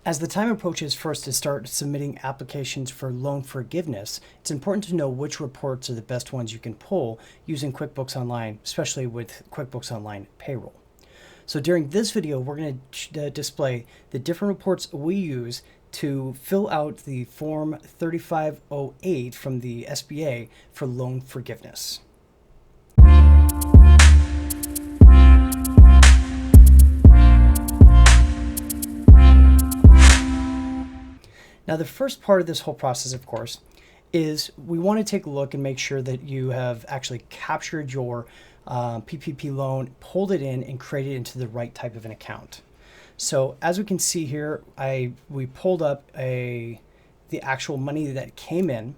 As the time approaches for us to start submitting applications for loan forgiveness, it's important to know which reports are the best ones you can pull using QuickBooks Online, especially with QuickBooks Online Payroll. So during this video, we're going to display the different reports we use to fill out the Form 3508 from the SBA for loan forgiveness. Now, the first part of this whole process, of course, is we want to take a look and make sure that you have actually captured your PPP loan, pulled it in, and created it into the right type of an account. So as we can see here, we pulled up the actual money that came in,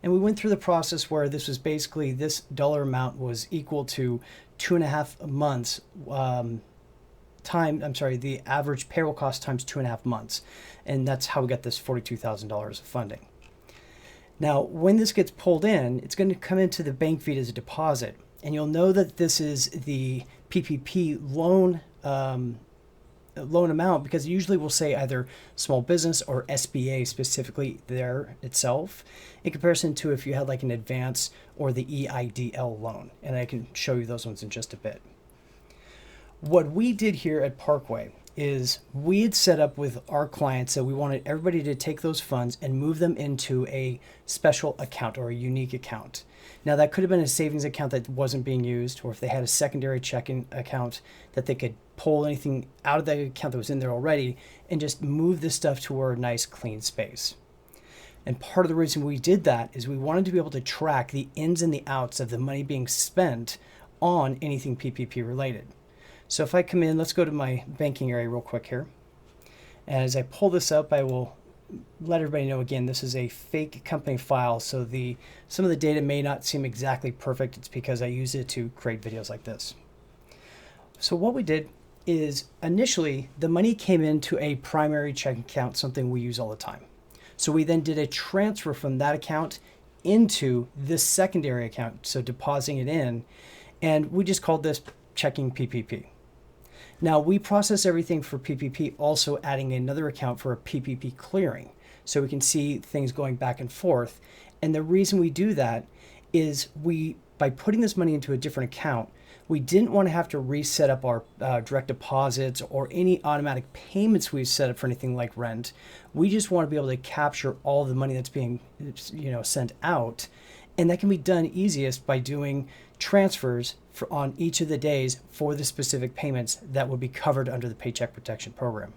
and we went through the process where this was basically, this dollar amount was equal to 2.5 months the average payroll cost times 2.5 months. And that's how we got this $42,000 of funding. Now, when this gets pulled in, it's going to come into the bank feed as a deposit. And you'll know that this is the PPP loan amount because it usually will say either small business or SBA specifically there itself, in comparison to if you had like an advance or the EIDL loan. And I can show you those ones in just a bit. What we did here at Parkway is we had set up with our clients that we wanted everybody to take those funds and move them into a special account or a unique account. Now, that could have been a savings account that wasn't being used, or if they had a secondary checking account that they could pull anything out of the account that was in there already and just move this stuff to a nice clean space. And part of the reason we did that is we wanted to be able to track the ins and the outs of the money being spent on anything PPP related. So if I come in, let's go to my banking area real quick here. As I pull this up, I will let everybody know again, this is a fake company file. So some of the data may not seem exactly perfect. It's because I use it to create videos like this. So what we did is initially the money came into a primary checking account, something we use all the time. So we then did a transfer from that account into this secondary account. So depositing it in, and we just called this checking PPP. Now, we process everything for PPP, also adding another account for a PPP clearing, so we can see things going back and forth. And the reason we do that is by putting this money into a different account, we didn't want to have to reset up our direct deposits or any automatic payments we've set up for anything like rent. We just want to be able to capture all the money that's being sent out. And that can be done easiest by doing transfers on each of the days for the specific payments that would be covered under the Paycheck Protection Program.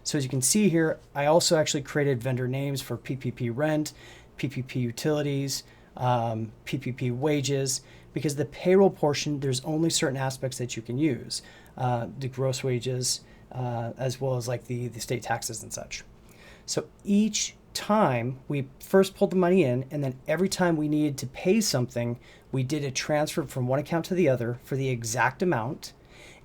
So as you can see here, I also actually created vendor names for PPP rent, PPP utilities, PPP wages, because the payroll portion, there's only certain aspects that you can use, the gross wages, as well as like the state taxes and such. So each time we first pulled the money in, and then every time we needed to pay something, we did a transfer from one account to the other for the exact amount.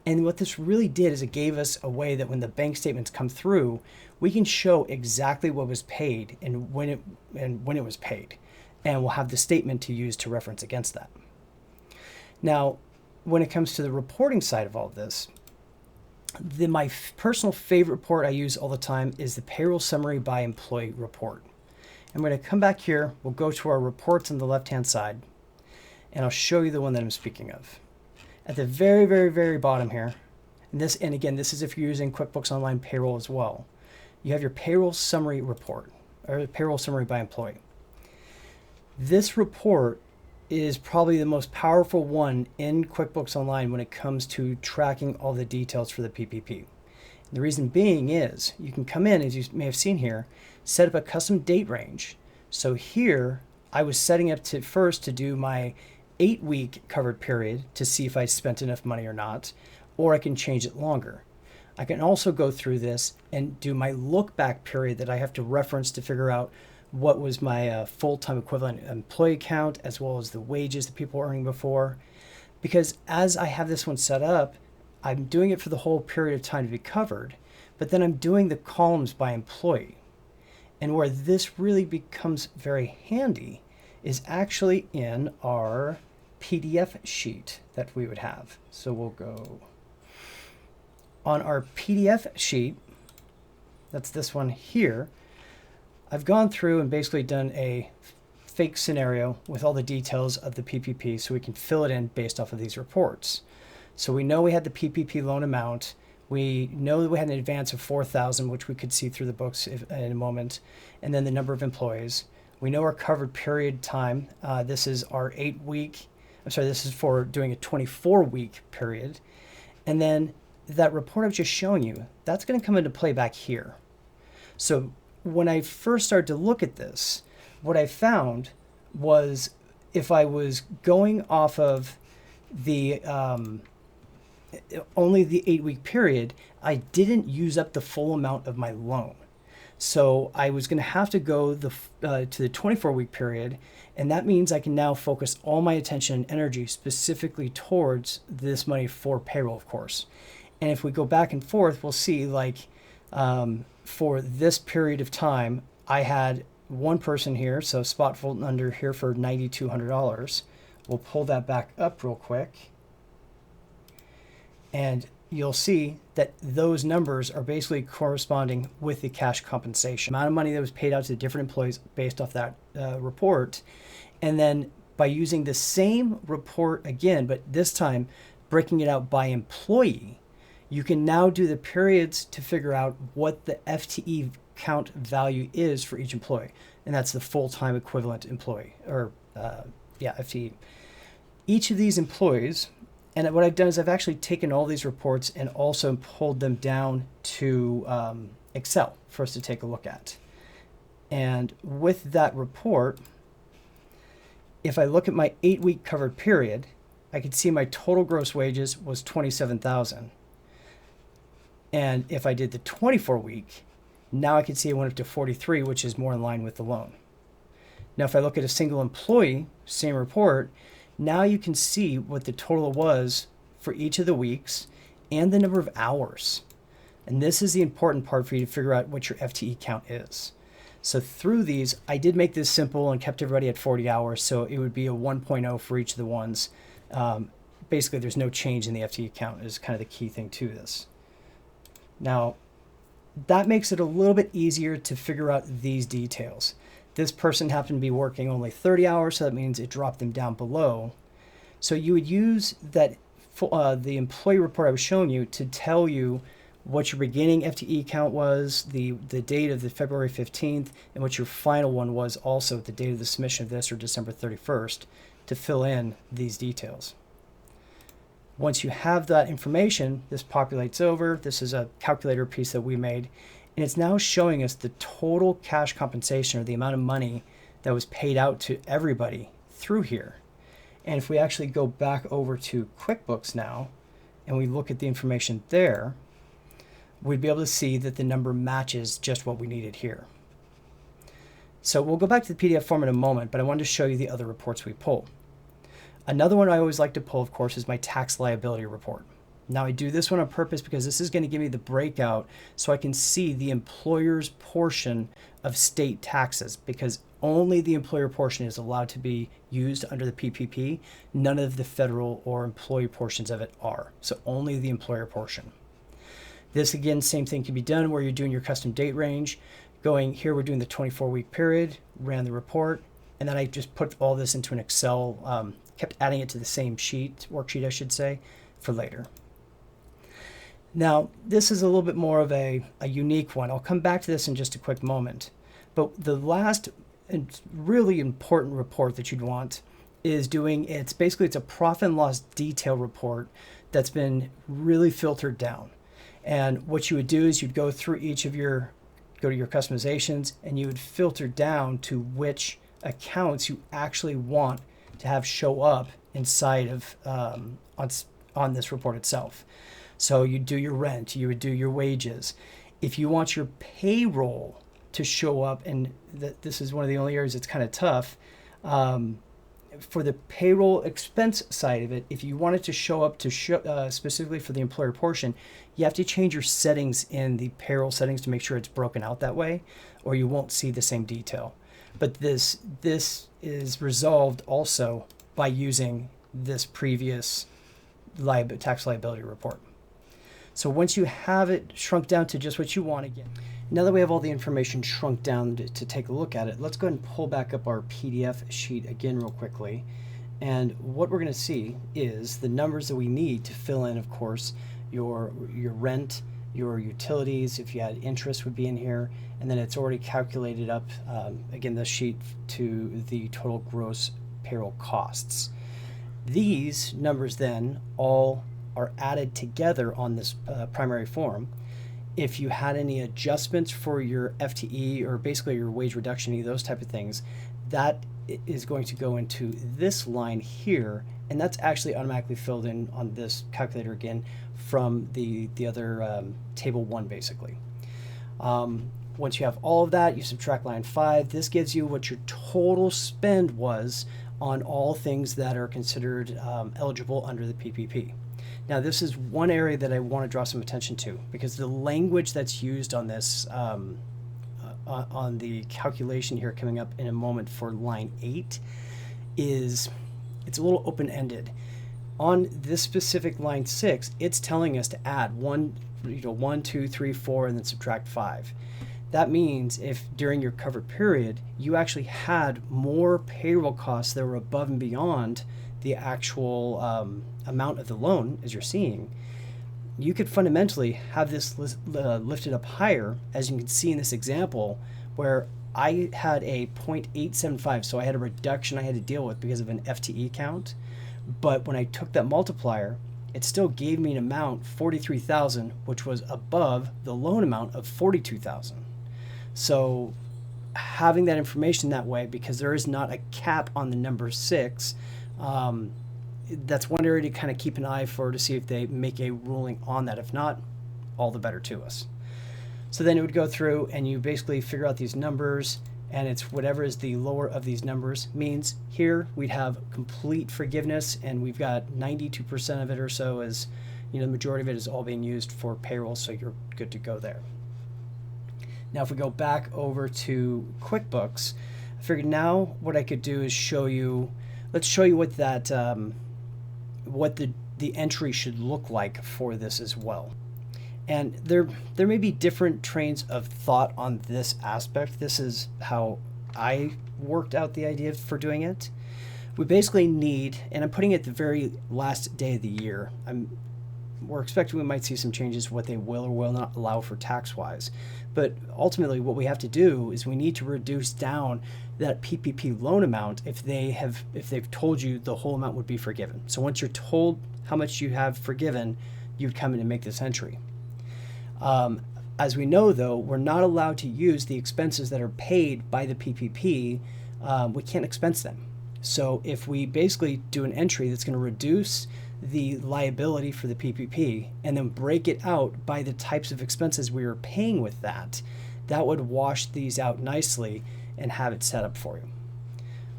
And what this really did is it gave us a way that when the bank statements come through, we can show exactly what was paid and when it was paid, and we'll have the statement to use to reference against that. Now, when it comes to the reporting side of all of this, my personal favorite report I use all the time is the payroll summary by employee report. I'm going to come back here. We'll go to our reports on the left-hand side, and I'll show you the one that I'm speaking of. At the very, very, very bottom here, and again, this is if you're using QuickBooks Online Payroll as well, you have your payroll summary report, or payroll summary by employee. This report is probably the most powerful one in QuickBooks Online when it comes to tracking all the details for the PPP. And the reason being is you can come in, as you may have seen here, set up a custom date range. So here I was setting up first to do my 8-week covered period to see if I spent enough money or not, or I can change it longer. I can also go through this and do my look back period that I have to reference to figure out what was my full-time equivalent employee count, as well as the wages that people were earning before. Because as I have this one set up, I'm doing it for the whole period of time to be covered, but then I'm doing the columns by employee. And where this really becomes very handy is actually in our PDF sheet that we would have. So we'll go on our PDF sheet. that's this one here, I've gone through and basically done a fake scenario with all the details of the PPP so we can fill it in based off of these reports. So we know we had the PPP loan amount. We know that we had an advance of $4,000, which we could see through the books in a moment, and then the number of employees. We know our covered period time. This is our this is for doing a 24-week period. And then that report I was just showing you, that's going to come into play back here. So when I first started to look at this, what I found was if I was going off of the only the 8-week period, I didn't use up the full amount of my loan. So I was going to have to go to the 24-week period, and that means I can now focus all my attention and energy specifically towards this money for payroll, of course. And if we go back and forth, we'll see like for this period of time, I had one person here, so spot fold under here for $9,200. We'll pull that back up real quick. And you'll see that those numbers are basically corresponding with the cash compensation amount of money that was paid out to the different employees based off that report. And then by using the same report again, but this time breaking it out by employee, you can now do the periods to figure out what the FTE count value is for each employee. And that's the full-time equivalent employee, or FTE. Each of these employees, and what I've done is I've actually taken all these reports and also pulled them down to Excel for us to take a look at. And with that report, if I look at my 8-week covered period, I can see my total gross wages was $27,000. And if I did the 24-week, now I can see it went up to 43, which is more in line with the loan. Now, if I look at a single employee, same report, now you can see what the total was for each of the weeks and the number of hours. And this is the important part for you to figure out what your FTE count is. So through these, I did make this simple and kept everybody at 40 hours. So it would be a 1.0 for each of the ones. Basically, there's no change in the FTE count is kind of the key thing to this. Now, that makes it a little bit easier to figure out these details. This person happened to be working only 30 hours, so that means it dropped them down below. So you would use that the employee report I was showing you to tell you what your beginning FTE count was, the date of the February 15th, and what your final one was also, the date of the submission of this, or December 31st, to fill in these details. Once you have that information, this populates over. This is a calculator piece that we made. And it's now showing us the total cash compensation, or the amount of money that was paid out to everybody through here. And if we actually go back over to QuickBooks now, and we look at the information there, we'd be able to see that the number matches just what we needed here. So we'll go back to the PDF form in a moment, but I wanted to show you the other reports we pull. Another one I always like to pull, of course, is my tax liability report. Now I do this one on purpose because this is going to give me the breakout so I can see the employer's portion of state taxes, because only the employer portion is allowed to be used under the PPP. None of the federal or employee portions of it are. So only the employer portion. This again, same thing can be done where you're doing your custom date range. Going here, we're doing the 24-week period, ran the report, and then I just put all this into an Excel, kept adding it to the same worksheet I should say, for later. Now, this is a little bit more of a unique one. I'll come back to this in just a quick moment. But the last and really important report that you'd want is it's a profit and loss detail report that's been really filtered down. And what you would do is you'd go through go to your customizations, and you would filter down to which accounts you actually want to have show up inside of on this report itself. So you do your rent, you would do your wages. If you want your payroll to show up, and this is one of the only areas it's kind of tough, for the payroll expense side of it, if you want it to show up to specifically for the employer portion, you have to change your settings in the payroll settings to make sure it's broken out that way, or you won't see the same detail. But this is resolved also by using this previous tax liability report. So once you have it shrunk down to just what you want again, Now that we have all the information shrunk down to take a look at it, let's go ahead and pull back up our PDF sheet again real quickly. And what we're going to see is the numbers that we need to fill in, of course, your rent, your utilities, if you had interest would be in here, and then it's already calculated up, again, the sheet to the total gross payroll costs. These numbers then all are added together on this primary form. If you had any adjustments for your FTE or basically your wage reduction, those type of things, that is going to go into this line here, and that's actually automatically filled in on this calculator again from the other table 1 basically. Once you have all of that, you subtract line 5. This gives you what your total spend was on all things that are considered eligible under the PPP. Now this is one area that I want to draw some attention to, because the language that's used on this on the calculation here coming up in a moment for line 8 it's a little open-ended. On this specific line 6, it's telling us to add 1, 2, 3, 4, and then subtract 5. That means if during your covered period you actually had more payroll costs that were above and beyond the actual amount of the loan, as you're seeing, you could fundamentally have this lifted up higher, as you can see in this example, where I had a 0.875, so I had a reduction I had to deal with because of an FTE count. But when I took that multiplier, it still gave me an amount, 43,000, which was above the loan amount of 42,000. So having that information that way, because there is not a cap on the number 6, that's one area to kind of keep an eye for to see if they make a ruling on that. If not, all the better to us. So then it would go through and you basically figure out these numbers, and it's whatever is the lower of these numbers means here we'd have complete forgiveness, and we've got 92% of it or so as, the majority of it is all being used for payroll, so you're good to go there. Now if we go back over to QuickBooks, I figured now what I could do is let's show you what that what the entry should look like for this as well. And there may be different trains of thought on this aspect. This is how I worked out the idea for doing it. We basically need, and I'm putting it the very last day of the year. We're expecting we might see some changes, what they will or will not allow for tax-wise. But ultimately what we have to do is we need to reduce down that PPP loan amount if they've told you the whole amount would be forgiven. So once you're told how much you have forgiven, you'd come in and make this entry. As we know, though, we're not allowed to use the expenses that are paid by the PPP. We can't expense them. So if we basically do an entry that's going to reduce the liability for the PPP and then break it out by the types of expenses we were paying with that would wash these out nicely and have it set up for you.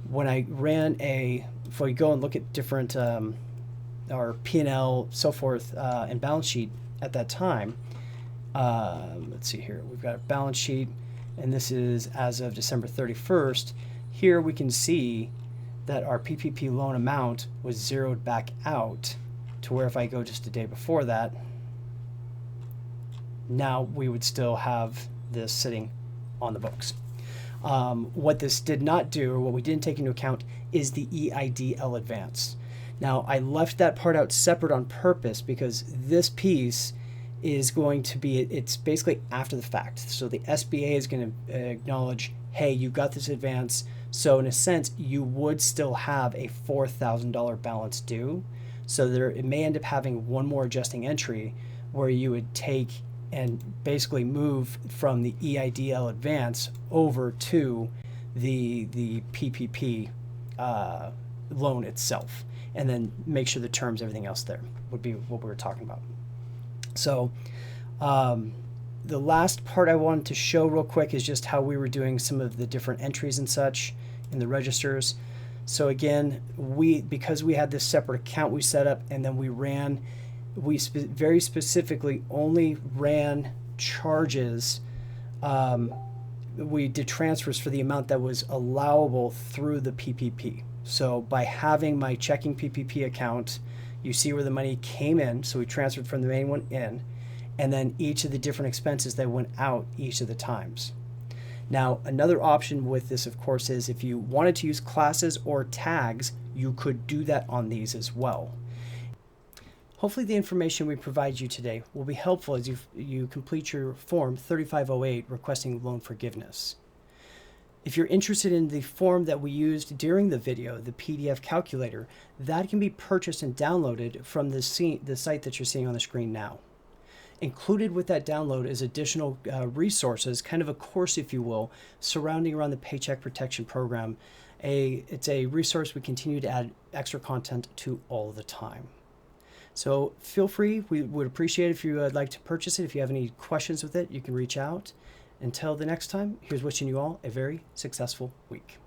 When I ran if we go and look at different our P&L, so forth, and balance sheet at that time, let's see here, we've got a balance sheet, and this is as of December 31st. Here we can see that our PPP loan amount was zeroed back out to where if I go just a day before that, now we would still have this sitting on the books. What this did not do, or what we didn't take into account, is the EIDL advance. Now I left that part out separate on purpose because this piece is going to be, it's basically after the fact. So the SBA is going to acknowledge, hey, you got this advance. So in a sense, you would still have a $4,000 balance due. So it may end up having one more adjusting entry where you would take and basically move from the EIDL advance over to the PPP loan itself, and then make sure the terms, everything else there would be what we were talking about. So the last part I wanted to show real quick is just how we were doing some of the different entries and such in the registers. So again, because we had this separate account we set up, and then we very specifically only ran charges. We did transfers for the amount that was allowable through the PPP. So by having my checking PPP account, you see where the money came in. So we transferred from the main one in, and then each of the different expenses that went out each of the times. Now, another option with this, of course, is if you wanted to use classes or tags, you could do that on these as well. Hopefully the information we provide you today will be helpful as you complete your Form 3508 requesting loan forgiveness. If you're interested in the form that we used during the video, the PDF calculator, that can be purchased and downloaded from the site that you're seeing on the screen now. Included with that download is additional resources, kind of a course, if you will, surrounding around the Paycheck Protection Program. It's a resource we continue to add extra content to all the time. So feel free, we would appreciate it if you would like to purchase it. If you have any questions with it, you can reach out. Until the next time, here's wishing you all a very successful week.